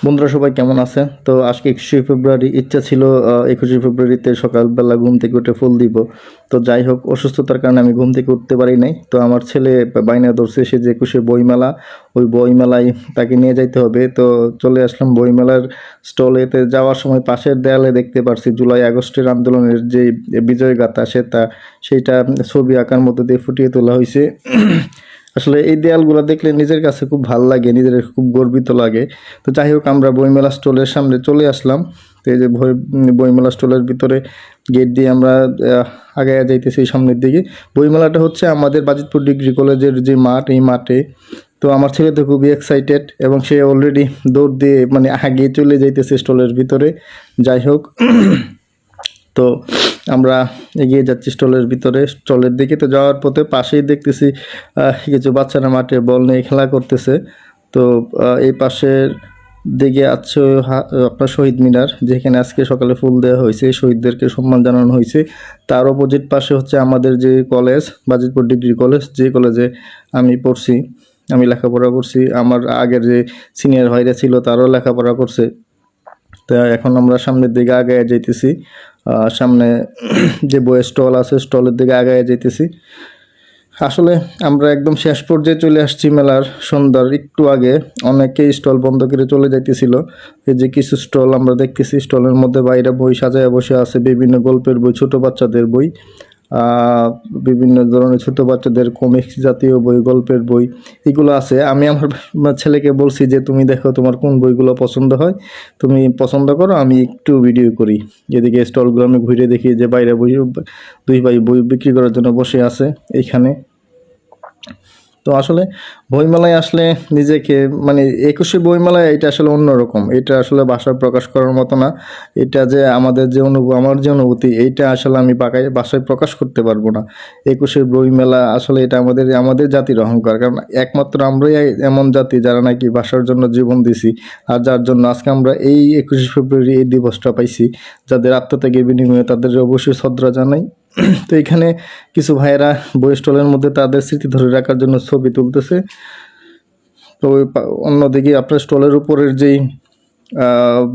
বন্ধুরা সবাই কেমন আছেন? তো আজকে 21শে ফেব্রুয়ারি, ইচ্ছা ছিল 21শে ফেব্রুয়ারিতে সকালবেলা ঘুম থেকে উঠে ফুল দিব। তো যাই হোক, অসুস্থতার কারণে আমি ঘুম থেকে উঠতে পারি নাই। তো আমার ছেলে বায়না ধরছে সে যে 21শে বইমেলা, ওই বইমেলায় তাকে নিয়ে যাইতে হবে। তো চলে আসলাম বইমেলার স্টলেতে। যাওয়ার সময় পাশের দেয়ালে দেখতে পারছি জুলাই আগস্টের আন্দোলনের যে বিজয় গাথা সেইটা ছবি আঁকার মধ্যে দিয়ে ফুটিয়ে তোলা হয়েছে। আসলে এই দেয়ালগুলো দেখলে নিজের কাছে খুব ভালো লাগে, নিজের খুব গর্বিত লাগে। তো যাই হোক, আমরা বইমেলা স্টলের সামনে চলে আসলাম। তো এই যে বইমেলা স্টলের ভিতরে গেট দিয়ে আমরা আগায়া যাইতেছি সামনের দিকে। বইমেলাটা হচ্ছে আমাদের বাজিতপুর ডিগ্রি কলেজের যে মাঠ, এই মাঠে। তো আমার ছেলে তো খুবই এক্সাইটেড এবং সে অলরেডি দৌড় দিয়ে মানে আগে চলে যাইতেছে স্টলের ভিতরে। যাই হোক, তো আমরা এগিয়ে যাচ্ছি স্টলের ভিতরে, স্টলের দিকে। তো যাওয়ার পথে পাশেই দেখতেছি কিছু বাচ্চারা মাঠে বল নিয়ে খেলা করতেছে। তো এই পাশের দিকে আছে আপনার শহীদ মিনার, যেখানে আজকে সকালে ফুল দেওয়া হয়েছে, শহীদদেরকে সম্মান জানানো হয়েছে। তার অপোজিট পাশে হচ্ছে আমাদের যে কলেজ, বাজিতপুর ডিগ্রি কলেজ, যে কলেজে আমি পড়ছি, আমি লেখাপড়া করছি। আমার আগের যে সিনিয়র ভাইরা ছিল তারাও লেখাপড়া করছে। তো এখন আমরা সামনের দিকে আগায় যাইতেছি। সামনে যে বইয়ের স্টল আছে, স্টলের দিকে আগায় যাইতেছি। আসলে আমরা একদম শেষ পর্যায়ে চলে আসছি মেলার। সন্ধ্যার একটু আগে অনেকেই স্টল বন্ধ করে চলে যাইতেছিল। এই যে কিছু স্টল আমরা দেখতেছি, স্টলের মধ্যে বাইরে বই সাজায় বসে আছে, বিভিন্ন গল্পের বই, ছোট বাচ্চাদের বই, বিভিন্ন ধরনের ছোট বাচ্চাদের কমিক্স জাতীয় বই, গল্পের বই, এগুলো আছে। আমি আমার ছেলেকে বলছি যে তুমি দেখো তোমার কোন বইগুলো পছন্দ হয়, তুমি পছন্দ করো, আমি একটু ভিডিও করি। এদিকে স্টলগুলো আমি ঘুরে দেখি যে বাইরে দুই ভাই বই বিক্রি করার জন্য বসে আছে এইখানে। তো আসলে বইমেলায় আসলে নিজেকে মানে 21শে বইমেলায় এটা আসলে অন্যরকম। এটা আসলে ভাষায় প্রকাশ করার মতো না। এটা যে আমাদের যে আমার যে অনুভূতি, এইটা আসলে আমি ভাষায় প্রকাশ করতে পারবো না। 21শে বইমেলা আসলে এটা আমাদের জাতির অহংকার। কারণ একমাত্র আমরাই এমন জাতি যারা নাকি ভাষার জন্য জীবন দিছি, আর যার জন্য আজকে আমরা এই 21শে ফেব্রুয়ারি এই দিবসটা পাইছি। যাদের আত্মত্যাগের বিনিময়ে তাদের অবশ্যই শ্রদ্ধা জানাই। তো এখানে কিছু ভাইয়েরা বই স্টলের মধ্যে তাদের স্মৃতি ধরে রাখার জন্য ছবি তুলতেছে। তো অন্যদিকে আপনার স্টলের উপরের যেই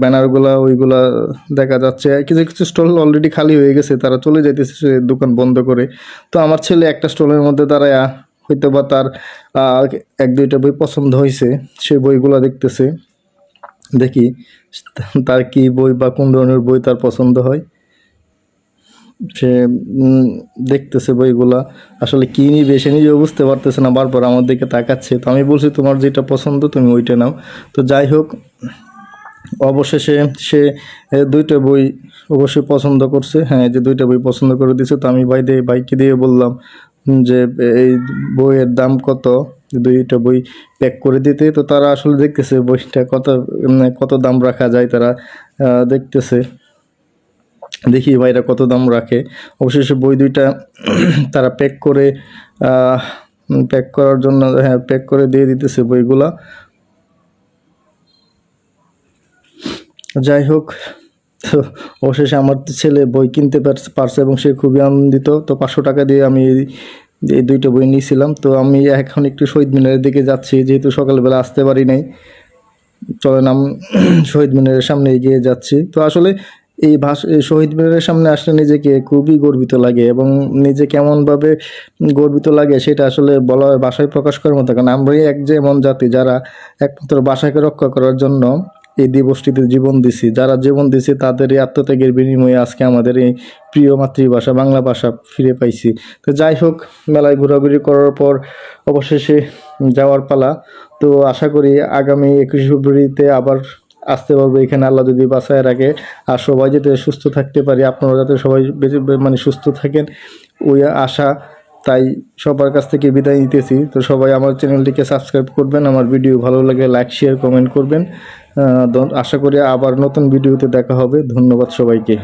ব্যানারগুলা, ওইগুলা দেখা যাচ্ছে। কিছু কিছু স্টল অলরেডি খালি হয়ে গেছে, তারা চলে যাইতেছে দোকান বন্ধ করে। তো আমার ছেলে একটা স্টলের মধ্যে দাঁড়ায় হয়তো বা তার এক দুইটা বই পছন্দ হয়েছে, সেই বইগুলা দেখতেছে। দেখি তার কি বই বা কোন ধরনের বই তার পছন্দ হয়। সে দেখতেছে বইগুলা, আসলে কি নিবে সে নিজেও বুঝতে পারতেছে না, বারবার আমার দিকে তাকাচ্ছে। তো আমি বলছি তোমার যেটা পছন্দ তুমি ওইটা নাও। তো যাই হোক, অবশেষে সে দুইটা বই অবশ্যই পছন্দ করছে। হ্যাঁ, যে দুইটা বই পছন্দ করে দিছে। তো আমি ভাইকে দিয়ে বললাম যে এই বইয়ের দাম কত, দুইটা বই প্যাক করে দিতে। তো তারা আসলে দেখতেছে বইটা কত দাম রাখা যায়, তারা দেখতেছে। দেখি ভাইরা কত দাম রাখে। অবশেষে বই দুইটা তারা প্যাক করার জন্য, হ্যাঁ, প্যাক করে দিয়ে দিতেছে বইগুলা। যাই হোক, তো অবশেষে আমার ছেলে বই কিনতে পারছে এবং সে খুবই আনন্দিত। তো 500 টাকা দিয়ে আমি এই দুইটা বই নিয়েছিলাম। তো আমি এখন একটু শহীদ মিনারের দিকে যাচ্ছি, যেহেতু সকালবেলা আসতে পারি নাই। চলেন শহীদ মিনারের সামনে এগিয়ে যাচ্ছি। তো আসলে এই শহীদ মিনারের সামনে আসলে নিজেকে খুবই গর্বিত লাগে, এবং নিজে কেমনভাবে গর্বিত লাগে সেটা আসলে ভাষায় প্রকাশ করার মতো। কারণ আমরাই এমন জাতি যারা একমাত্র ভাষাকে রক্ষা করার জন্য এই দিবসটিতে জীবন দিছি। যারা জীবন দিছি তাদের এই আত্মত্যাগের বিনিময়ে আজকে আমাদের এই প্রিয় মাতৃভাষা বাংলা ভাষা ফিরে পাইছি। তো যাই হোক, মেলায় ঘোরাঘুরি করার পর অবশেষে যাওয়ার পালা। তো আশা করি আগামী 21শে ফেব্রুয়ারিতে আবার আসতে পারবো এখানে, আল্লাহ যদি বাঁচায় রাখে। আর সবাই যাতে সুস্থ থাকতে পারি, আপনারা যাতে সবাই মানে সুস্থ থাকেন, ওই আশা। তাই সবার কাছ থেকে বিদায় নিতেছি। তো সবাই আমার চ্যানেলটিকে সাবস্ক্রাইব করবেন, আমার ভিডিও ভালো লাগে লাইক শেয়ার কমেন্ট করবেন। আশা করি আবার নতুন ভিডিওতে দেখা হবে। ধন্যবাদ সবাইকে।